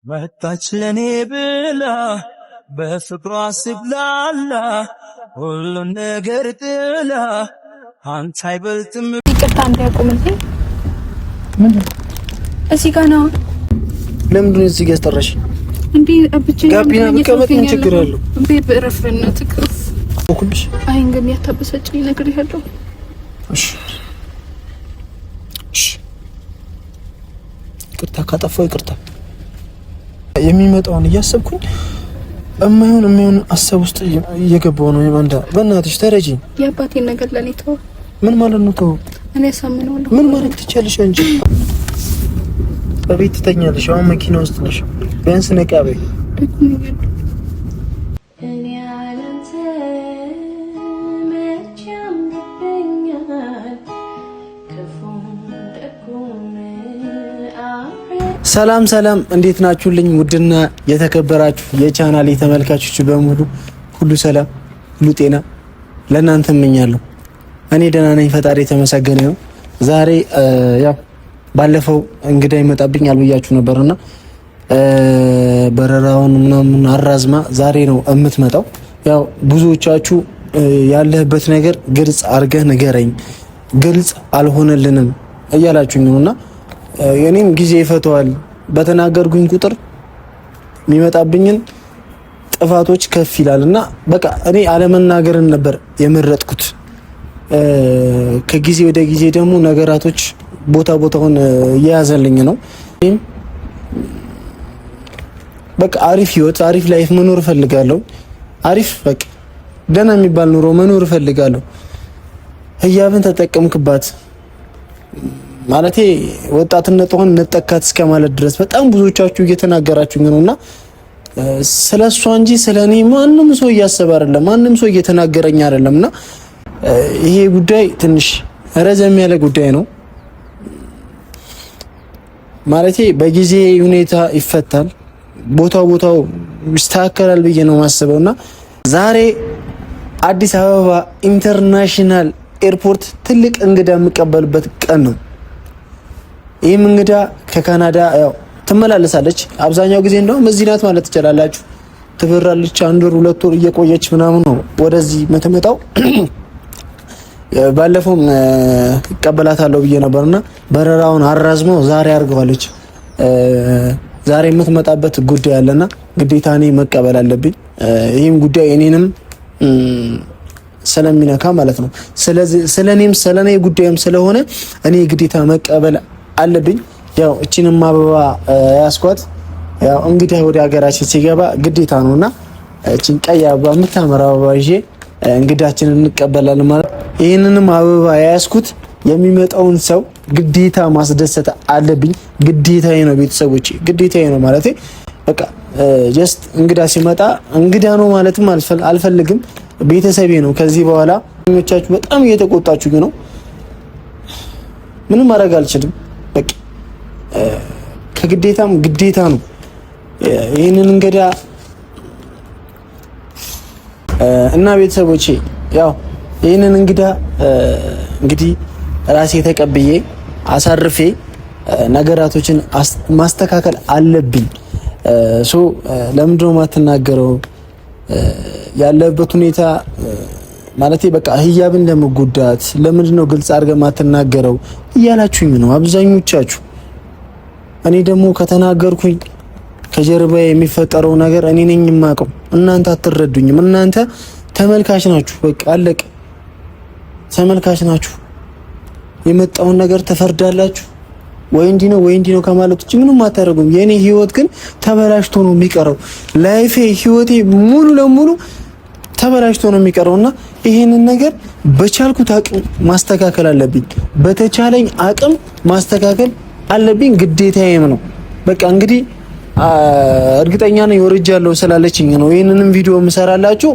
መጣች ለኔ ብላ በፍቅሯ ስብላላ ሁሉን ነገር ጥላ አንተ አይበልጥም። ይቅርታ እንዲያቆምልኝ እዚህ ጋር ነው። ለምንድን ነው እዚህ ጋር ያስጠራሽ? እንዴ አብቼ ጋቢና በቀመጥ ምን ችግር አለው? ቤብ ረፍረና ትክፍ ወኩልሽ አይንገም ያታበሰጭኝ ነገር ይሄዳው። እሺ ይቅርታ ካጠፋው ይቅርታ። የሚመጣውን እያሰብኩኝ እማይሆን ሀሳብ ውስጥ እየገባው ነው። የማንዳ በእናትሽ ተረጂኝ። የአባቴን ነገር ለኔ ተው። ምን ማለት ነው ተው? እኔ ያሳምነዋለሁ። ምን ማለት ትችያለሽ አንቺ? በቤት ትተኛለሽ፣ አሁን መኪና ውስጥ ነሽ። ቢያንስ ነቃ በይ። ሰላም ሰላም፣ እንዴት ናችሁልኝ? ውድና የተከበራችሁ የቻናሌ ተመልካቾች በሙሉ ሁሉ ሰላም፣ ሁሉ ጤና ለእናንተ እመኛለሁ። እኔ ደህና ነኝ፣ ፈጣሪ የተመሰገነ ነው። ዛሬ ያው ባለፈው እንግዳ ይመጣብኛል ብያችሁ ነበርና በረራውን ምናምን አራዝማ ዛሬ ነው የምትመጣው። ያው ብዙዎቻችሁ ያለህበት ነገር ግልጽ አድርገህ ንገረኝ፣ ግልጽ አልሆነልንም እያላችሁኝ ነውና የኔም ጊዜ ይፈተዋል። በተናገርኩኝ ቁጥር የሚመጣብኝን ጥፋቶች ከፍ ይላልና በቃ እኔ አለመናገርን ነበር የመረጥኩት። ከጊዜ ወደ ጊዜ ደግሞ ነገራቶች ቦታውን እየያዘልኝ ነው። በቃ አሪፍ ህይወት፣ አሪፍ ላይፍ መኖር እፈልጋለሁ። አሪፍ በቃ ደህና የሚባል ኑሮ መኖር እፈልጋለሁ። ህያብን ተጠቀምክባት ማለቴ ወጣትነቷን ነጠካት እስከማለት ድረስ በጣም ብዙዎቻችሁ እየተናገራችሁኝ ነውና ስለሷ እንጂ ስለኔ ማንም ሰው እያሰበ አይደለም፣ ማንም ሰው እየተናገረኝ አይደለምና ይሄ ጉዳይ ትንሽ ረዘም ያለ ጉዳይ ነው። ማለቴ በጊዜ ሁኔታ ይፈታል፣ ቦታው ይስተካከላል ብዬ ነው ማስበውና ዛሬ አዲስ አበባ ኢንተርናሽናል ኤርፖርት ትልቅ እንግዳ የምቀበልበት ቀን ነው። ይህም እንግዳ ከካናዳ ያው ትመላለሳለች። አብዛኛው ጊዜ እንደውም እዚህ ናት ማለት ትችላላችሁ። ትበራለች፣ 1 ወር 2 ወር እየቆየች ምናምን ነው ወደዚህ የምትመጣው። ባለፈውም እቀበላታለሁ ብዬ ነበርና በረራውን አራዝመው ዛሬ አድርገዋለች። ዛሬ የምትመጣበት ጉዳይ አለና ግዴታ እኔ መቀበል አለብኝ። ይህም ጉዳይ እኔንም ስለሚነካ ማለት ነው። ስለዚህ ስለኔ ጉዳይም ስለሆነ እኔ ግዴታ መቀበል አለብኝ። ያው እቺንም አበባ ያስኳት ያው እንግዲህ ወደ ሀገራችን ሲገባ ግዴታ ነውና እቺን ቀይ አበባ የምታምር አበባ ይዤ እንግዳችንን እንቀበላለን ማለት። ይሄንንም አበባ ያስኩት የሚመጣውን ሰው ግዴታ ማስደሰት አለብኝ። ግዴታዬ ነው ቤተሰቦቼ፣ ግዴታዬ ነው ማለት በቃ ጀስት እንግዳ ሲመጣ እንግዳ ነው ማለትም አልፈልግም። ቤተሰቤ ነው። ከዚህ በኋላ ኞቻችሁ በጣም እየተቆጣችሁ ነው። ምንም ማድረግ አልችልም። በቃ ከግዴታም ግዴታ ነው። ይሄንን እንግዳ እና ቤተሰቦቼ ያው ይሄንን እንግዳ እንግዲህ ራሴ ተቀብዬ አሳርፌ ነገራቶችን ማስተካከል አለብኝ። ለምንድነው የማትናገረው? ያለበት ሁኔታ ማለቴ በቃ ህያብን ለመጎዳት ለምንድነው ግልጽ አድርገህ ማትናገረው እያላችሁኝ ነው አብዛኞቻችሁ። እኔ ደግሞ ከተናገርኩኝ ከጀርባዬ የሚፈጠረው ነገር እኔ ነኝ የማውቀው። እናንተ አትረዱኝም። እናንተ ተመልካች ናችሁ። በቃ አለቀ። ተመልካች ናችሁ። የመጣውን ነገር ተፈርዳላችሁ። ወይ እንዲህ ነው ከማለት ውጭ ምንም አታደርጉም። የኔ ህይወት ግን ተበላሽቶ ነው የሚቀረው። ላይፌ ህይወቴ ሙሉ ለሙሉ ተበላሽቶ ነው የሚቀረውና ይሄንን ነገር በቻልኩት አቅም ማስተካከል አለብኝ። በተቻለኝ አቅም ማስተካከል አለብኝ፣ ግዴታዬም ነው። በቃ እንግዲህ እርግጠኛ ነኝ ወርጃለሁ ስላለችኝ ነው ይሄንንም ቪዲዮ የምሰራላችሁ።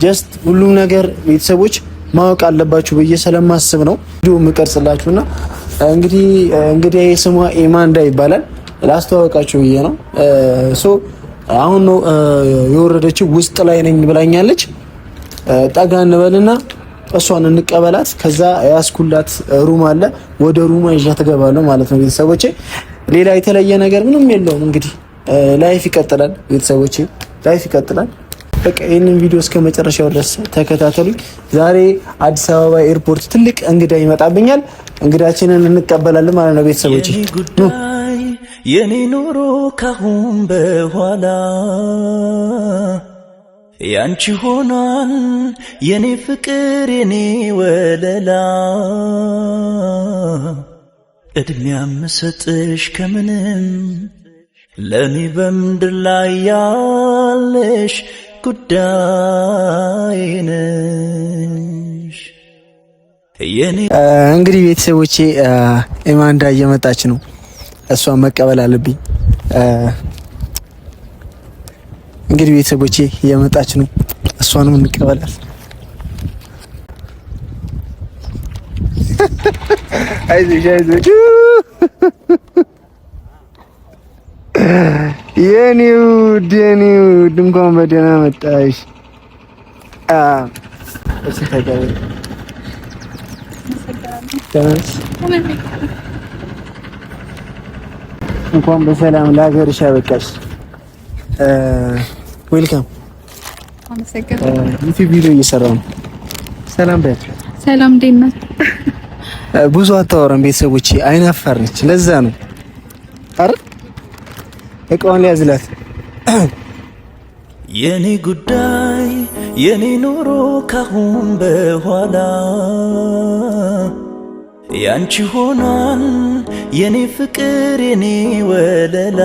ጀስት ሁሉም ነገር ቤተሰቦች ማወቅ አለባችሁ ብዬ ስለማስብ ነው ቪዲዮ የምቀርጽላችሁና እንግዲህ ስሟ ኢማንዳ ይባላል። ላስተዋወቃችሁ ብዬ ነው። አሁን ነው የወረደችው። ውስጥ ላይ ነኝ ብላኛለች። ጠጋ እንበልና እሷን እንቀበላት። ከዛ ያስኩላት ሩም አለ፣ ወደ ሩማ ይዣት እገባለሁ ማለት ነው ቤተሰቦቼ። ሌላ የተለየ ነገር ምንም የለውም። እንግዲህ ላይፍ ይቀጥላል ቤተሰቦቼ፣ ላይፍ ይቀጥላል። በቃ ይህንን ቪዲዮ እስከ መጨረሻው ድረስ ተከታተሉኝ። ዛሬ አዲስ አበባ ኤርፖርት ትልቅ እንግዳ ይመጣብኛል። እንግዳችንን እንቀበላለን ማለት ነው ቤተሰቦቼ። የኔ ኑሮ ካሁን በኋላ ያንቺ ሆኗል የኔ ፍቅር የኔ ወለላ እድሜያ ምሰጥሽ ከምንም ለኔ በምድር ላይ ያለሽ ጉዳይ ነሽ። እንግዲህ ቤተሰቦቼ ኤማንዳ እየመጣች ነው። እሷን መቀበል አለብኝ። እንግዲህ ቤተሰቦቼ እየመጣች ነው። እሷንም እንቀበላለን። አይዞሽ አይዞሽ የኔው እንኳን በደህና መጣሽ። እሺ ተቀበል። እንኳን በሰላም ለሀገርሽ አበቃሽ። ዌልካም። ዩቲዩብ ቪዲዮ እየሰራሁ ነው። ሰላም በይ። ሰላም እንዴት ነህ? ብዙ አታወራም ቤተሰቦቼ፣ አይናፋር ነች። ለዛ ነው አረ እቃውን ሊያዝላት። የኔ ጉዳይ የኔ ኑሮ ካሁን በኋላ ያንቺ ሆኗል የኔ ፍቅር የኔ ወለላ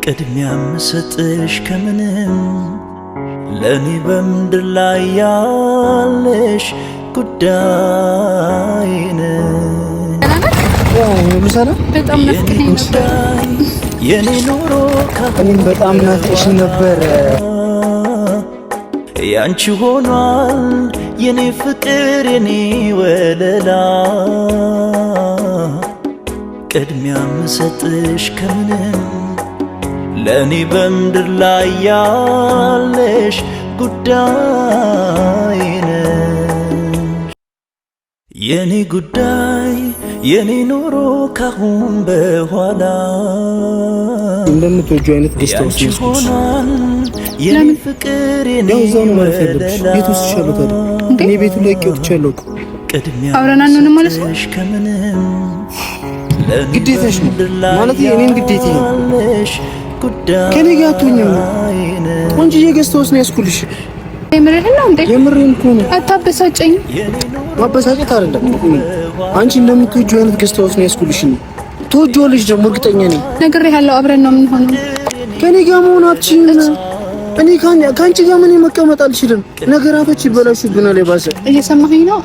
ቅድሚያ ምሰጥሽ ከምንም ለኔ በምድር ላይ ያለሽ ጉዳይ ነሽ። በጣም ናፍቀኸኝ የኔ ኑሮ እኔም በጣም ናፍቀሽ ነበር። ያንቺ ሆኗል የኔ ፍቅር የኔ ወለላ ቅድሚያ ምሰጥሽ ከምንም ለኔ በምድር ላይ ያለሽ ጉዳይ ነሽ። የኔ ጉዳይ የኔ ኑሮ ካሁን በኋላ እንደምትወጁ አይነት ደስታዎች ሆኗል የኔ ፍቅር የኔ ወለላ እኔ ቤቱ ላይ ቄውቻለሁ። ቅድሚያ አብረን አንሆንም ማለት ነው። ከምንም ግዴታሽ ነው ማለት የኔን ግዴታ ነው። ከኔ ጋር አትሆኝም። ቆንጆዬ ገዝተውስ ነው ያስኩልሽ። የምርህን ነው እንዴ? የምርህን እኮ ነው። አታበሳጨኝ። ማበሳጨት አይደለም። አንቺ እንደምትወጂው አይነት ገዝተውስ ነው ያስኩልሽ። ትወጂዋለሽ ደግሞ እርግጠኛ ነኝ። ነግሬሃለሁ፣ አብረን ነው የምንሆነው። ከኔ ጋር መሆን አትችይም። እኔ ከአንቺ ጋር ምን መቀመጥ አልችልም። ነገራቶች ይበላሹብናል። የባሰ እየሰማኸኝ ነው?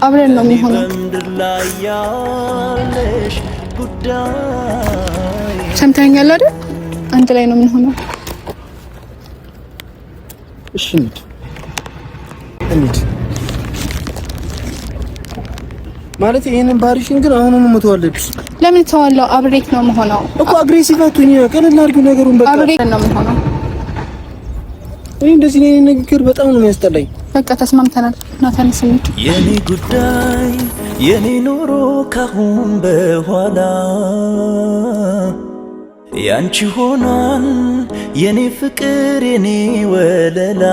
አብረን ነው የምንሆነው። ሰምተኸኛል አይደል? አንድ ላይ ነው የምንሆነው። እሺ እንሂድ ማለት ይሄንን ባህሪሽን ግን አሁን ነው የምትወልብሽ። ለምን ተዋለው? አብሬክ ነው የምሆነው እኮ አግሬሲቭ አትሁኝ። ቀለል አድርጊው ነገሩን። በቃ አብሬክ ነው የምሆነው። እኔ እንደዚህ ነው ንግግር በጣም ነው የሚያስጠላኝ። በቃ ተስማምተናል። ናታን ስንት የኔ ጉዳይ የኔ ኑሮ ካሁን በኋላ ያንቺ ሆኗል የኔ ፍቅር የኔ ወለላ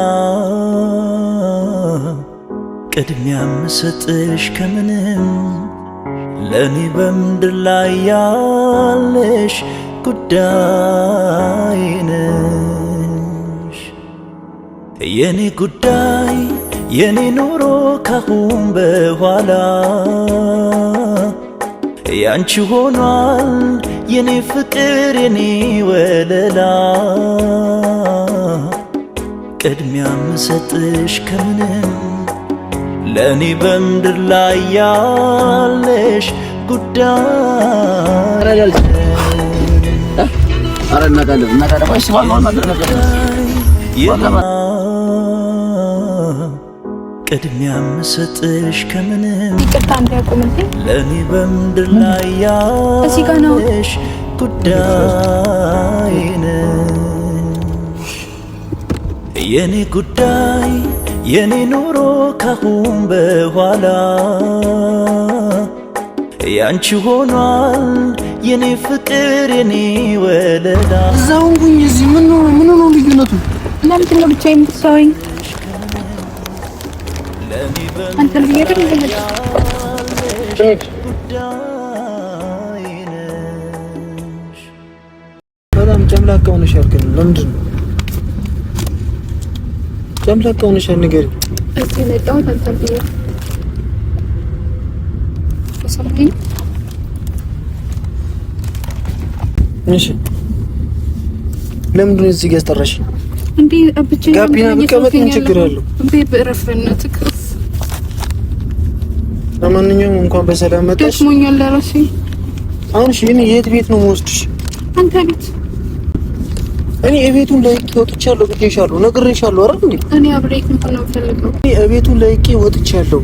ቅድሚያ ምሰጥሽ ከምንም ለኔ በምድር ላይ ያለሽ ጉዳይ ነሽ። የኔ ጉዳይ የኔ ኑሮ ካሁን በኋላ ያንቺ ሆኗል የኔ ፍቅር የኔ ወለላ ቅድሚያ ምሰጥሽ ከምንም ለኔ በምድር ላይ ያለሽ ጉዳይ ቅድሚያ ምሰጥሽ ከምንም ይቅርታ እንዳያቆምልኝ ለኔ በምድር ላይ ያለሽ ጉዳይ ነሽ። የኔ ጉዳይ የኔ ኑሮ ካሁን በኋላ ያንቺ ሆኗል የኔ ፍቅር የኔ ወለላ እዛውንኩኝ እዚህ ምን ነው ልዩነቱ? ለምንድን ነው ብቻዬን የምትሰወኝ? አንተ ልየደም እንደመጣ በጣም ጨምላቃ ሆነሻል። ግን ለምንድን ነው ጨምላቃ ሆነሻል? ንገሪኝ። እዚህ መጣሁት አንተን ብዬ ሰማኸኝ? እሺ ለምንድን ነው እዚህ ጋር ያስጠራሽኝ? እንዴ ብቻዬን ጋቢና ብቀመጥ ምን ችግር አለው? እንዴ በእረፍትነትህ። ለማንኛውም እንኳን በሰላም መጣሽ። ደክሞኛል ለራሴ። አሁን እሺ እኔ የት ቤት ነው የምወስድሽ? አንተ ቤት። እኔ የቤቱን ለይቄ ወጥቻለሁ ብዬሻለሁ፣ ነግሬሻለሁ አይደል እንዴ? እኔ አብሬክ ምን ነው ፈልገው? እኔ የቤቱን ለይቄ ወጥቻለሁ።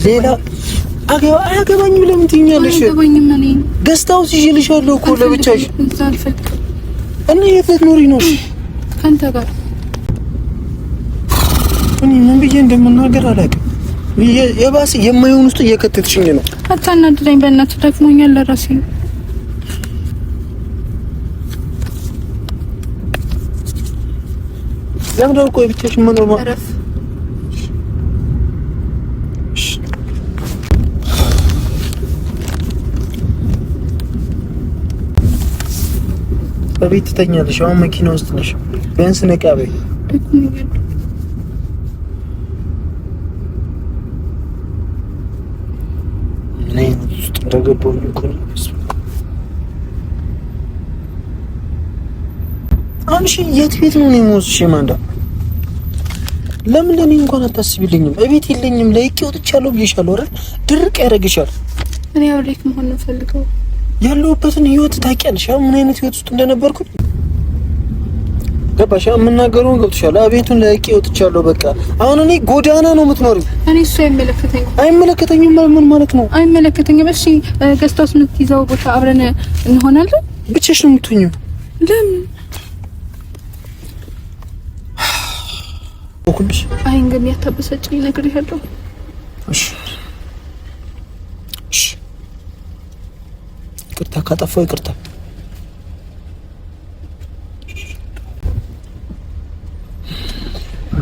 ሌላ አያገባኝም። ለምን ትይኛለሽ? አያገባኝም። እኔ ደስታው ሲይልሻለሁ እኮ ለብቻሽ። እና የት ልትኖሪ ነው? ካንተ ጋር። እኔ ምን ብዬ እንደምናገር አላውቅም። የባሰ የማይሆን ውስጥ እየከተትሽኝ ነው። አታናድደኝ በእናትህ፣ ደክሞኛል ለራሴ። ለምን ደርቆ ብቻሽን መኖር ማለት? በቤት ትተኛለሽ። አሁን መኪና ውስጥ ነሽ። ቢያንስ ነቃ በይ። ምን አይነት ውስጥ እንደገባሁ እኮ ነው። አሁን እሺ የት ቤት ነው የምወስድሽ? ማንዳ ለምን ለኔ እንኳን አታስቢልኝም? እቤት የለኝም ለይቄ ወጥቻለሁ ብዬሻለሁ አይደል? ድርቅ ያደርግሻል። እኔ አብሬክ መሆን ነው ፈልገው ያለሁበትን ህይወት ታውቂያለሽ። አሁን ምን አይነት ህይወት ውስጥ እንደነበርኩኝ ገባሽ? የምናገረውን ገብቶሻል? አቤቱን ለይቄ ወጥቻለሁ። በቃ አሁን እኔ ጎዳና ነው የምትኖሪው። እኔ እሱ አይመለከተኝም። ምን ማለት ነው? አይመለከተኝም። እሺ ገዝታውስ የምትይዘው ቦታ አብረን እንሆናለን። ብቻሽ ነው የምትሆኚው? ለምን ወኩልሽ? አይን ግን ያታበሰጭኝ ነገር ይሄዳል። እሺ ይቅርታ ካጠፋው ይቅርታ።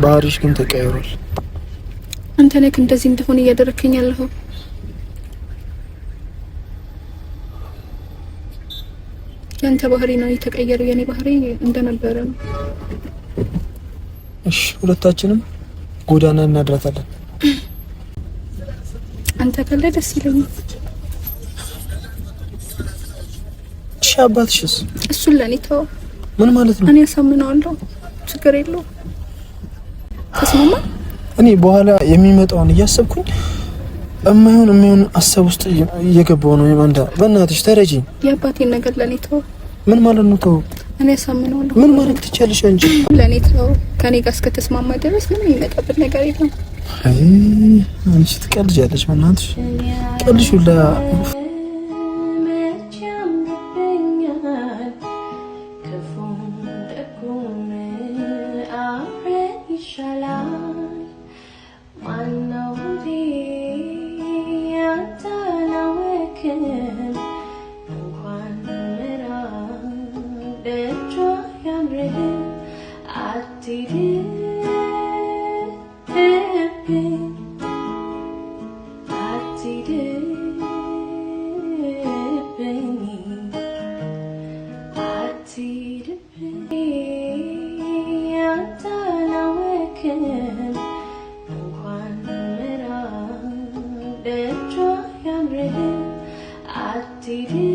ባህሪሽ ግን ተቀይሯል። አንተ ነህ እንደዚህ እንደሆነ እያደረከኝ ያለኸው። ያንተ ባህሪ ነው የተቀየረው፣ የኔ ባህሪ እንደነበረ ነው። እሺ ሁለታችንም ጎዳና እናድራታለን። አንተ ካለ ደስ ይለኛል። እሺ አባትሽስ? እሱን ለኔ ተው። ምን ማለት ነው? እኔ አሳምነዋለሁ፣ ችግር የለውም። ተስማማ? እኔ በኋላ የሚመጣውን እያሰብኩኝ እማይሆን አሰብ ውስጥ እየገባው ነው። የማንዳ በእናትሽ ተረጂኝ። የአባቴን ነገር ለኔ ተው። ምን ማለት ነው ተው? እኔ አሳምነዋለሁ። ምን ማለት ትቻለሽ አንቺ? ለኔ ተው። ከኔ ጋር እስከተስማማ ድረስ ምንም የሚመጣበት ነገር የለም። አይ አንቺ ትቀልጃለሽ። በእናትሽ ቀልሽ ሁላ I did